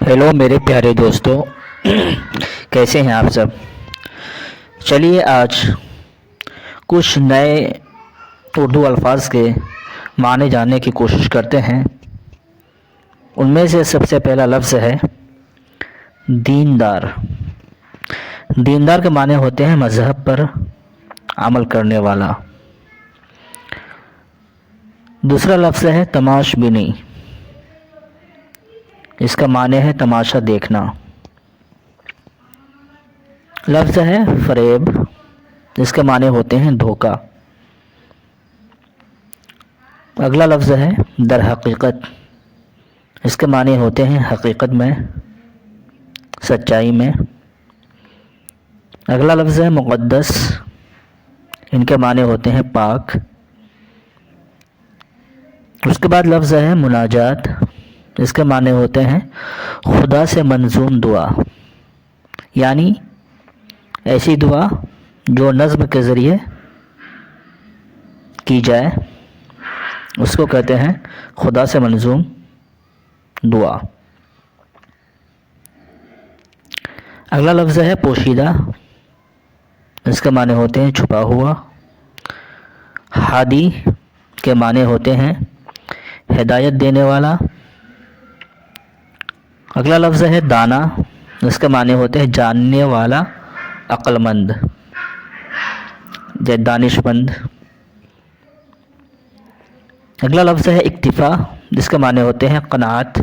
Hello میرے پیارے دوستو، کیسے ہیں آپ سب؟ چلیے آج کچھ نئے اردو الفاظ کے معنی جاننے کی کوشش کرتے ہیں۔ ان میں سے سب سے پہلا لفظ ہے دیندار۔ دیندار کے معنی ہوتے ہیں مذہب پر عمل کرنے والا۔ دوسرا لفظ ہے تماش بینی۔ اس کا معنی ہے تماشا دیکھنا۔ لفظ ہے فریب۔ اس کے معنی ہوتے ہیں دھوکہ۔ اگلا لفظ ہے در حقیقت۔ اس کے معنی ہوتے ہیں حقیقت میں، سچائی میں۔ اگلا لفظ ہے مقدس۔ ان کے معنی ہوتے ہیں پاک۔ اس کے بعد لفظ ہے مناجات۔ اس کے معنی ہوتے ہیں خدا سے منظوم دعا، یعنی ایسی دعا جو نظم کے ذریعے کی جائے، اس کو کہتے ہیں خدا سے منظوم دعا۔ اگلا لفظ ہے پوشیدہ۔ اس کے معنی ہوتے ہیں چھپا ہوا۔ ہادی کے معنی ہوتے ہیں ہدایت دینے والا۔ اگلا لفظ ہے دانا۔ اس کے معنی ہوتے ہیں جاننے والا، عقل مند، دانش مند۔ اگلا لفظ ہے اکتفا۔ جس کے معنی ہوتے ہیں قناعت۔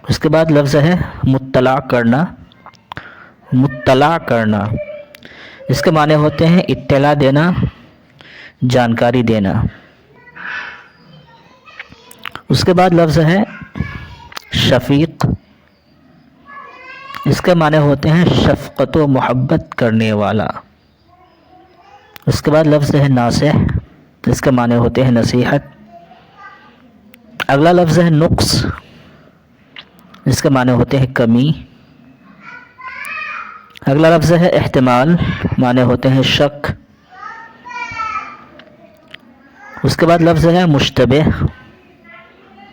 اس کے بعد لفظ ہے مطلع کرنا۔ مطلع کرنا، اس کے معنی ہوتے ہیں اطلاع دینا، جانکاری دینا۔ اس کے بعد لفظ ہے شفیق۔ اس کے معنی ہوتے ہیں شفقت و محبت کرنے والا۔ اس کے بعد لفظ ہے ناصح۔ اس کے معنی ہوتے ہیں نصیحت۔ اگلا لفظ ہے نقص۔ اس کے معنی ہوتے ہیں کمی۔ اگلا لفظ ہے احتمال۔ معنی ہوتے ہیں شک۔ اس کے بعد لفظ ہے مشتبہ۔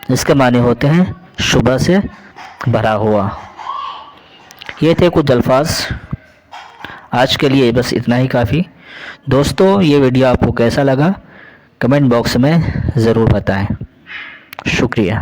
اس کے معنی ہوتے ہیں شبہ سے بھرا ہوا۔ یہ تھے کچھ الفاظ۔ آج کے لیے بس اتنا ہی کافی۔ دوستو، یہ ویڈیو آپ کو کیسا لگا کمنٹ باکس میں ضرور بتائیں۔ شکریہ۔